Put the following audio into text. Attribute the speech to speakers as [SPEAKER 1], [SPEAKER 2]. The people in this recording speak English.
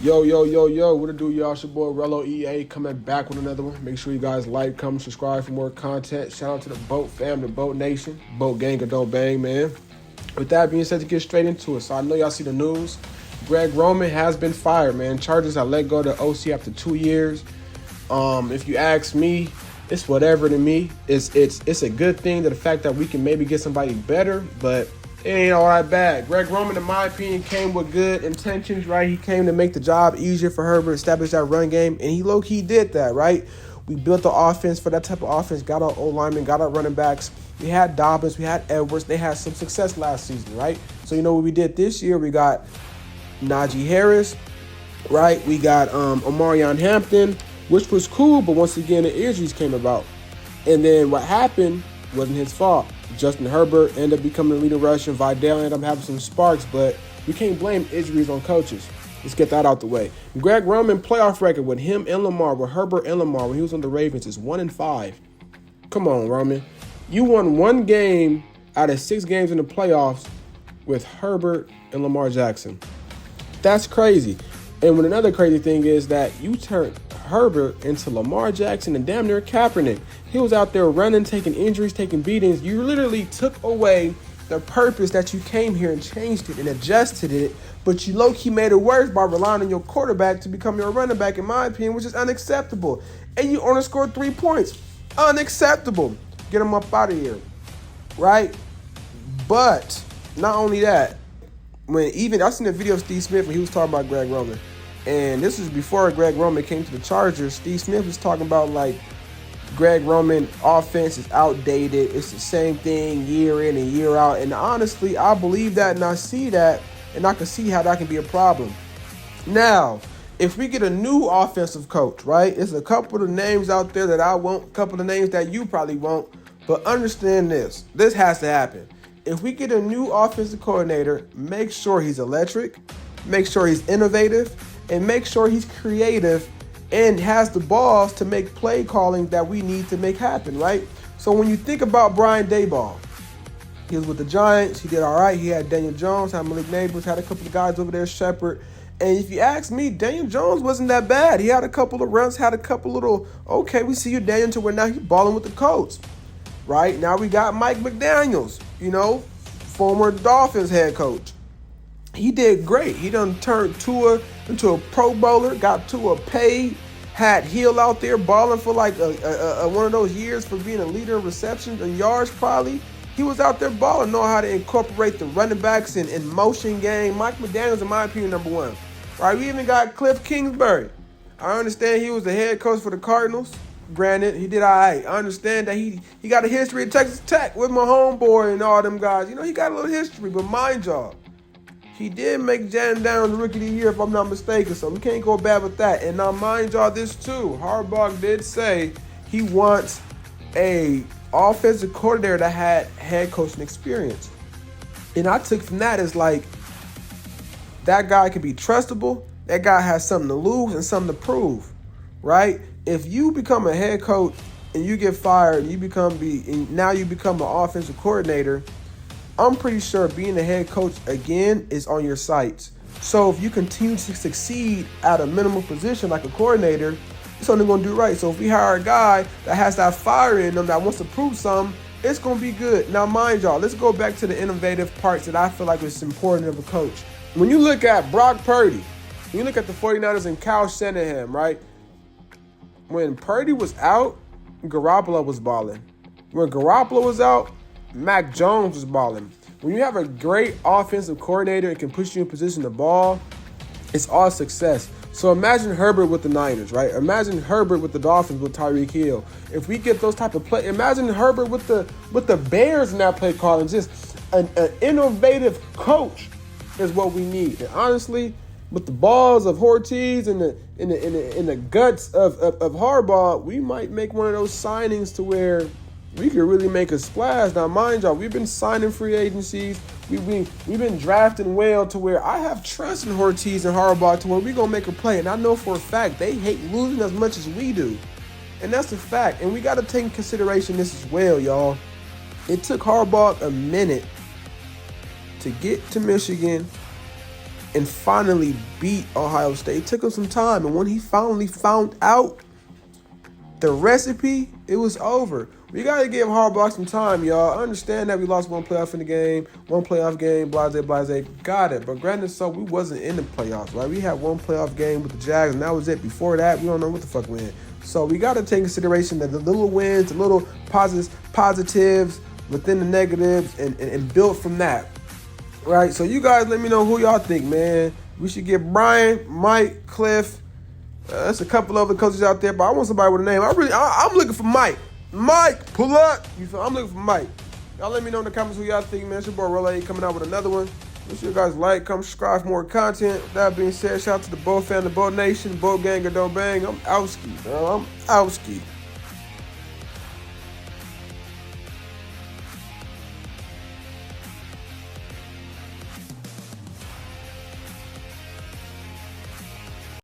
[SPEAKER 1] Yo, yo, yo, yo, what it do, y'all? It's your boy RowloeEA coming back with another one. Make sure you guys like, comment, subscribe for more content. Shout out to the Boat fam, the Boat Nation, Boat Gang, don't bang, man. With that being said, to get straight into it. So I know y'all see the news. Greg Roman has been fired, man. Chargers have let go the OC after 2 years. If you ask me, it's whatever to me. It's a good thing, that the fact that we can maybe get somebody better, but it ain't all that bad. Greg Roman, in my opinion, came with good intentions, right? He came to make the job easier for Herbert, establish that run game, and he low-key did that, right? We built the offense for that type of offense, got our O-linemen, got our running backs. We had Dobbins, we had Edwards. They had some success last season, right? So you know what we did this year? We got Najee Harris, right? We got Omarion Hampton, which was cool, but once again, the injuries came about. And then what happened wasn't his fault. Justin Herbert ended up becoming the leading rusher. Vidal ended up having some sparks, but we can't blame injuries on coaches. Let's get that out the way. Greg Roman playoff record with him and Lamar, with Herbert and Lamar, when he was on the Ravens, is 1-5. Come on, Roman. You won one game out of 6 games in the playoffs with Herbert and Lamar Jackson. That's crazy. And when another crazy thing is that you turned Herbert into Lamar Jackson and damn near Kaepernick. He was out there running, taking injuries, taking beatings. You literally took away the purpose that you came here and changed it and adjusted it, but you low-key made it worse by relying on your quarterback to become your running back, in my opinion, which is unacceptable. And you only scored 3 points. Unacceptable. Get him up out of here, right? But not only that, I seen a video of Steve Smith when he was talking about Greg Roman. And this was before Greg Roman came to the Chargers. Steve Smith was talking about, like, Greg Roman offense is outdated. It's the same thing year in and year out. And honestly, I believe that and I see that, and I can see how that can be a problem. Now, if we get a new offensive coach, right, it's a couple of names out there that I want, a couple of names that you probably won't, but understand this. This has to happen. If we get a new offensive coordinator, make sure he's electric, make sure he's innovative, and make sure he's creative and has the balls to make play calling that we need to make happen, right? So when you think about Brian Daboll, he was with the Giants. He did all right. He had Daniel Jones, had Malik Neighbors, had a couple of guys over there, Shepard. And if you ask me, Daniel Jones wasn't that bad. He had a couple of runs, had a couple little, okay, we see you, Daniel, to where now he's balling with the Colts, right? Now we got Mike McDaniel, former Dolphins head coach. He did great. He done turned Tua into a Pro Bowler, got Tua paid, had Hill out there balling for like one of those years for being a leader in receptions and yards probably. He was out there balling, know how to incorporate the running backs in motion game. Mike McDaniel's, in my opinion, number one. Right? We even got Kliff Kingsbury. I understand he was the head coach for the Cardinals. Granted, he did all right. I understand that he got a history at Texas Tech with my homeboy and all them guys. He got a little history, but mind y'all, he did make Jan Down the Rookie of the Year, if I'm not mistaken, so we can't go bad with that. And now, mind y'all, this too. Harbaugh did say he wants a offensive coordinator that had head coaching experience. And I took from that as like, that guy can be trustable. That guy has something to lose and something to prove, right? If you become a head coach and you get fired, and now you become an offensive coordinator, I'm pretty sure being a head coach again is on your sights. So if you continue to succeed at a minimal position like a coordinator, it's only going to do right. So if we hire a guy that has that fire in them, that wants to prove something, it's going to be good. Now, mind y'all, let's go back to the innovative parts that I feel like is important of a coach. When you look at Brock Purdy, when you look at the 49ers and Kyle Shanahan, right? When Purdy was out, Garoppolo was balling. When Garoppolo was out, Mac Jones was balling. When you have a great offensive coordinator and can push you in position to ball, it's all success. So imagine Herbert with the Niners, right? Imagine Herbert with the Dolphins with Tyreek Hill. If we get those type of play, imagine Herbert with the Bears in that play calling. Just an innovative coach is what we need. And honestly, with the balls of Ortiz and the guts of Harbaugh, we might make one of those signings to where we could really make a splash. Now, mind y'all, we've been signing free agencies. We've been drafting well to where I have trust in Ortiz and Harbaugh to where we're going to make a play. And I know for a fact they hate losing as much as we do. And that's a fact. And we got to take in consideration this as well, y'all. It took Harbaugh a minute to get to Michigan, and finally beat Ohio State. It took him some time, and when he finally found out the recipe, it was over. We got to give Harbaugh some time, y'all. I understand that we lost one playoff game, blase, got it. But granted, so we wasn't in the playoffs, right? We had one playoff game with the Jags, and that was it. Before that, we don't know what the fuck we in. So we got to take in consideration that the little wins, the little positives within the negatives, and build from that, right? So you guys let me know who y'all think, man. We should get Brian, Mike, Kliff. There's a couple other coaches out there, but I want somebody with a name. I'm looking for Mike. Mike, pull up. I'm looking for Mike. Y'all let me know in the comments who y'all think, man. It's your boy RowloeEA coming out with another one. Make sure you guys like, comment, subscribe for more content. With that being said, shout out to the Boat family, the Boat Nation, Boat Gang, Don't Bang. I'm outski, bro. I'm outski.